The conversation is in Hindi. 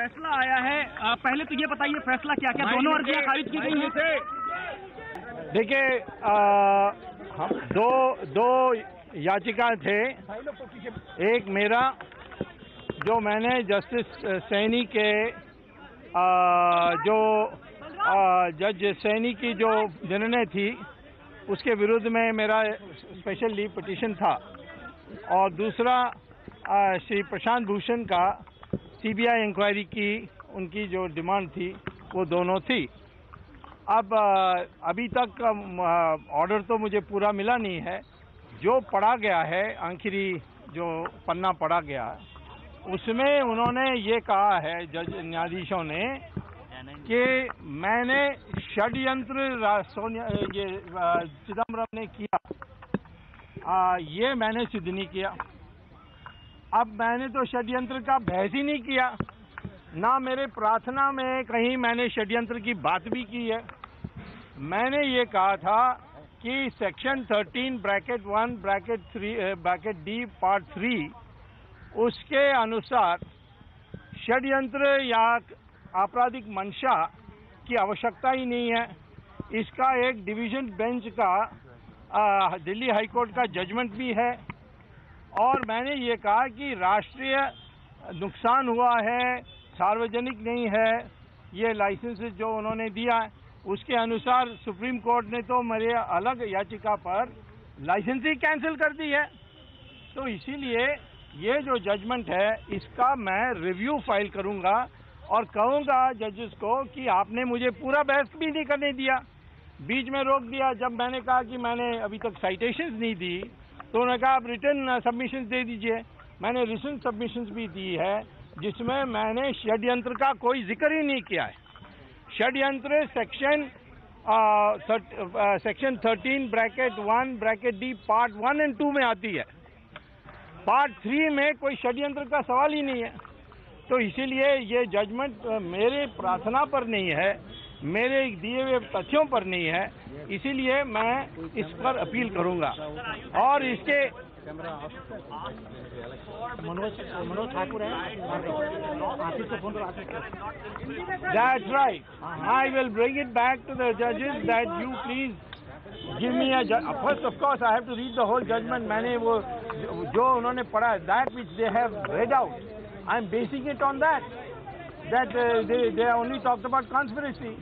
फैसला आया है, पहले तो ये बताइए फैसला क्या क्या, दोनों अर्जियां खारिज की गई हैं? देखिए, हम दो याचिका थे। एक मेरा, जो मैंने जस्टिस सैनी के जो जज सैनी की जो निर्णय थी उसके विरुद्ध में मेरा स्पेशल लीव पिटीशन था, और दूसरा श्री प्रशांत भूषण का सीबीआई इंक्वायरी की उनकी जो डिमांड थी वो दोनों थी। अब अभी तक ऑर्डर तो मुझे पूरा मिला नहीं है। जो पढ़ा गया है, आखिरी जो पन्ना पढ़ा गया उसमें उन्होंने ये कहा है, जज न्यायाधीशों ने, कि मैंने षड्यंत्र ये चिदम्बरम ने किया, ये मैंने सिद्ध नहीं किया। अब मैंने तो षड्यंत्र का बहस ही नहीं किया, ना मेरे प्रार्थना में कहीं मैंने षड्यंत्र की बात भी की है। मैंने ये कहा था कि सेक्शन 13(1)(3) पार्ट 3 उसके अनुसार षड्यंत्र या आपराधिक मंशा की आवश्यकता ही नहीं है। इसका एक डिवीजन बेंच का दिल्ली हाईकोर्ट का जजमेंट भी है, और मैंने ये कहा कि राष्ट्रीय नुकसान हुआ है, सार्वजनिक नहीं है ये लाइसेंस जो उन्होंने दिया, उसके अनुसार सुप्रीम कोर्ट ने तो मेरे अलग याचिका पर लाइसेंस ही कैंसिल कर दी है। तो इसीलिए ये जो जजमेंट है इसका मैं रिव्यू फाइल करूंगा और कहूंगा जजेस को कि आपने मुझे पूरा बहस भी नहीं करने दिया, बीच में रोक दिया। जब मैंने कहा कि मैंने अभी तक साइटेशंस नहीं दी तो उन्होंने कहा आप रिटर्न सबमिशंस दे दीजिए। मैंने रिटर्न सबमिशंस भी दी है जिसमें मैंने षड्यंत्र का कोई जिक्र ही नहीं किया है। षड्यंत्र सेक्शन 13(1)(d) पार्ट 1 और 2 में आती है, पार्ट 3 में कोई षड्यंत्र का सवाल ही नहीं है। तो इसीलिए ये जजमेंट मेरे प्रार्थना पर नहीं है, मेरे दिए हुए तथ्यों पर नहीं है, इसीलिए मैं इस पर अपील करूंगा। और इसके मनोज ठाकुर है, आशीष को फोन करो, आशीष को। That's right. I will bring it back to the judges that you please give me a first of course I have to read the whole judgment. मैंने वो जो उन्होंने पढ़ा, that which they have read out, I am basing it on that they only talked about conspiracy.